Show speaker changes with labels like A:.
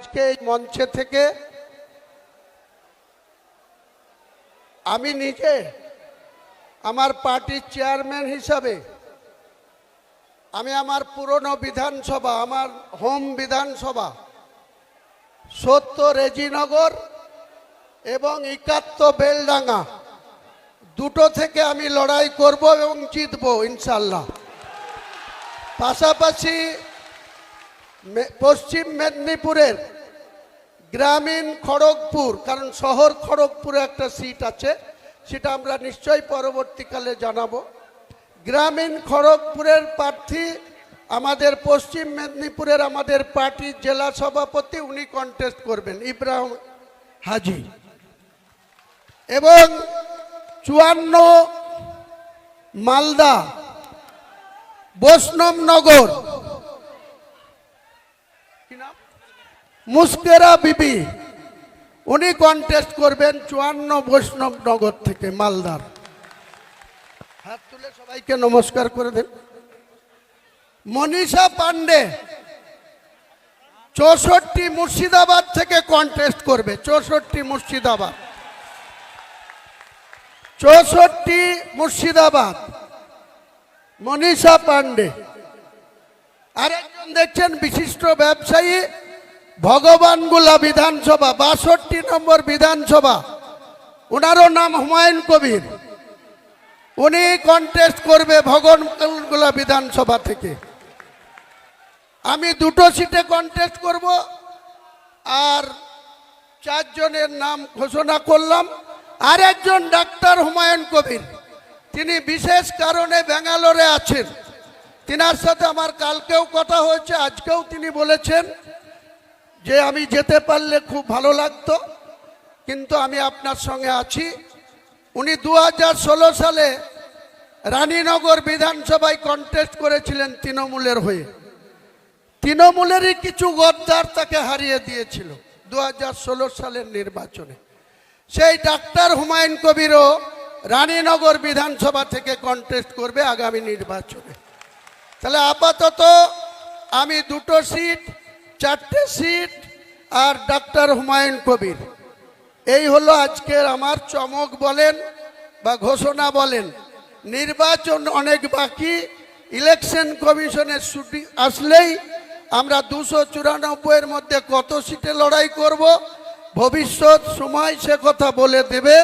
A: আজকে এই মঞ্চে থেকে আমি নিজে আমার পার্টির চেয়ারম্যান হিসাবে আমি আমার পুরনো বিধানসভা, আমার হোম বিধানসভা 70 রেজিনগর এবং 71 বেলডাঙ্গা দুটো থেকে আমি লড়াই করব এবং জিতব ইনশাল্লাহ। পাশাপাশি পশ্চিম মেদিনীপুরের গ্রামীণ খড়গপুর, কারণ শহর খড়গপুরে একটা সিট আছে, সেটা আমরা নিশ্চয়ই পরবর্তীকালে জানাবো। গ্রামীণ খড়গপুরের প্রার্থী আমাদের পশ্চিম মেদিনীপুরের আমাদের পার্টির জেলা সভাপতি, উনি কন্টেস্ট করবেন, ইব্রাহিম হাজি। এবং 54 মালদা বৈষ্ণবনগর মুস্কেরা বিবি, উনি কন্টেস্ট করবেন 54 বৈষ্ণবনগর থেকে মালদার। হাত তুলে সবাইকে নমস্কার করে দেন। মনীষা পান্ডে 64 মুর্শিদাবাদ থেকে কন্টেস্ট করবে, 64 মুর্শিদাবাদ, 64 মুর্শিদাবাদ মনীষা পান্ডে। আরেকজন দেখছেন বিশিষ্ট ব্যবসায়ী, ভগবানগোলা বিধানসভা 62 নম্বর বিধানসভা, ওনারও নাম হুমায়ুন কবির, উনি কন্টেস্ট করবে ভগবানগোলা বিধানসভা থেকে। আমি দুটো সিটে কন্টেস্ট করব আর 4 জনের নাম ঘোষণা করলাম। আর একজন ডাক্তার হুমায়ুন কবির, তিনি বিশেষ কারণে ব্যাঙ্গালোরে আছেন, তিনার সাথে আমার কালকেও কথা হয়েছে, আজকেও তিনি বলেছেন যে আমি যেতে পারলে খুব ভালো লাগতো, কিন্তু আমি আপনার সঙ্গে আছি। উনি 2016 সালে রানীনগর বিধানসভায় কন্টেস্ট করেছিলেন তৃণমূলের হয়ে, তৃণমূলেরই কিছু গদ্দার তাকে হারিয়ে দিয়েছিল 2016 সালের নির্বাচনে। সেই ডাক্তার হুমায়ুন কবিরও রানীনগর বিধানসভা থেকে কন্টেস্ট করবে আগামী নির্বাচনে। তাহলে আপাতত আমি দুটো সিট, 4টে সিট আর ডাক্তার হুমায়ুন কবির, এই হলো আজকের আমার চমক বলেন বা ঘোষণা বলেন। নির্বাচন অনেক বাকি, ইলেকশন কমিশনের ছুটি আসলেই আমরা 294-এর মধ্যে কত সিটে লড়াই করব ভবিষ্যৎ সময় সে কথা বলে দেবে।